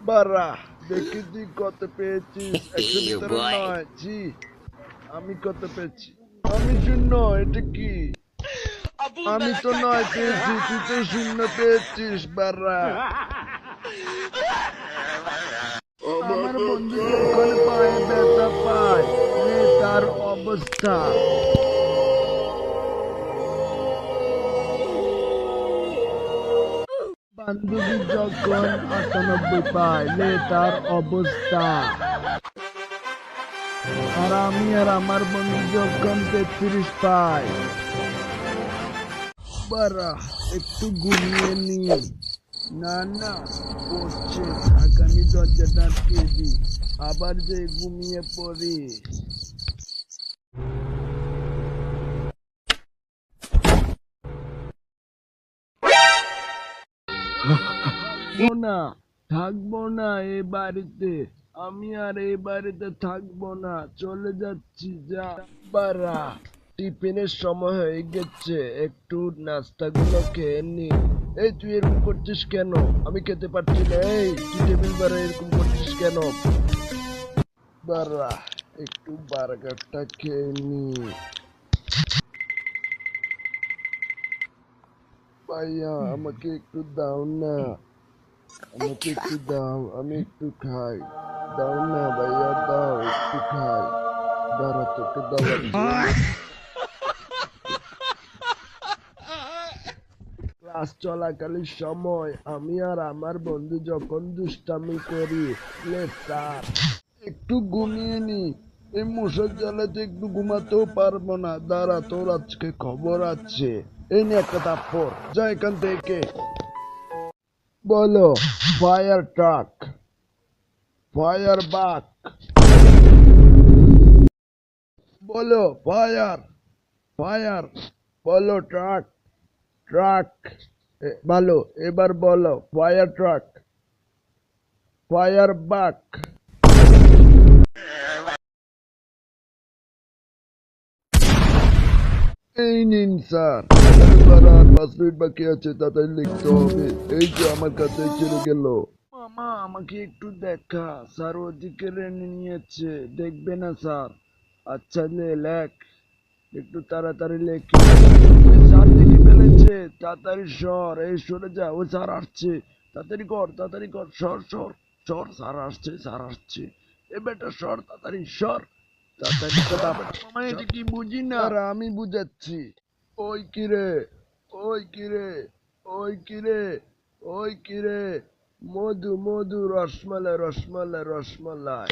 বারা দেখি তুই কত পেয়েছিস, 100 Yeah, ভিতরে boy. 9। জি, আমি কত পেয়েছি? আমি শূন্য। এটা কি? আমি তো 9 পেয়েছি, তুই তো শূন্য পেয়েছিস বারা। আমার বন্ধু যখন পায়ে ব্যথা পায়, নে তার অবস্থা। বান্ধবী যখন 98 পায়, নে তার অবস্থা। আর আমি আর আমার বন্ধু যখন 33 পাই, বারা একটু ঘুমিয়ে নি। না না, পড়ছে, আগামী দরজাটা আটকে দি, আবার যে ঘুমিয়ে পড়ি। থাকবো না, থাকবো না এ বাড়িতে। আমি আর এই বাড়িতে থাকবো না, চলে যাচ্ছি। যা বারা, টিফিনের সময় হয়ে গেছে, একটু নাস্তাগুলো খেয়ে নি। এই তুই এরকম করছিস কেন? আমি খেতে পারছি না। এই তুই টেবিল বারে এরকম করছিস কেন? বারা, একটু বার্গারটা খেয়ে নি। ভাইয়া আমাকে একটু দাও না, আমাকে একটু দাও, আমি একটু খাই। দাও না ভাইয়া, দাও একটু খাই। দাঁড়া, তোকে দাঁড়াচ্ছি। ক্লাস চলাকালীন সময় আমি আর আমার বন্ধু যখন দুষ্টামি করি, লে স্যার একটু ঘুমিয়ে নি। এই মশার জ্বালাতে একটু ঘুমাতেও পারবো না। দাঁড়া, তোর আজকে খবর আছে। এই নে একটা থাপ্পড়, যা এখান থেকে। বলো, ফায়ার ট্রাক, ফায়ার বাক। বলো ফায়ার, ফায়ার। বলো ট্রাক, ট্রাক। ভালো, এবার বলো ফায়ার ট্রাক, ফায়ার বাক। এই নিন স্যার। এবার আর 5 মিনিট বাকি আছে, তাড়াতাড়ি লিখতে হবে। এই যে আমার কাছে ছেড়ে গেল। মামা আমাকে একটু দেখা, স্যার ওদিকে রেনে নিয়েছে, দেখবে না স্যার? আচ্ছা লে লেখ, একটু তাড়াতাড়ি লেখি। ওই স্যার দেখে ফেলেছে, তাড়াতাড়ি সর, এই সরে যা, ওই স্যার আসছে। তাড়াতাড়ি কর, তাড়াতাড়ি কর, সর সর সর, স্যার আসছে, স্যার আসছে। এ বেটা সর, তাড়াতাড়ি সর, তাড়াতাড়ি কথা। মামা এটা কি বুঝি না। আর আমি বুঝাচ্ছি। ওই কিরে, ওই কিরে, ওই কিরে, ওই কিরে, মধু মধু, রসমালাই রসমালাই রসমালাই।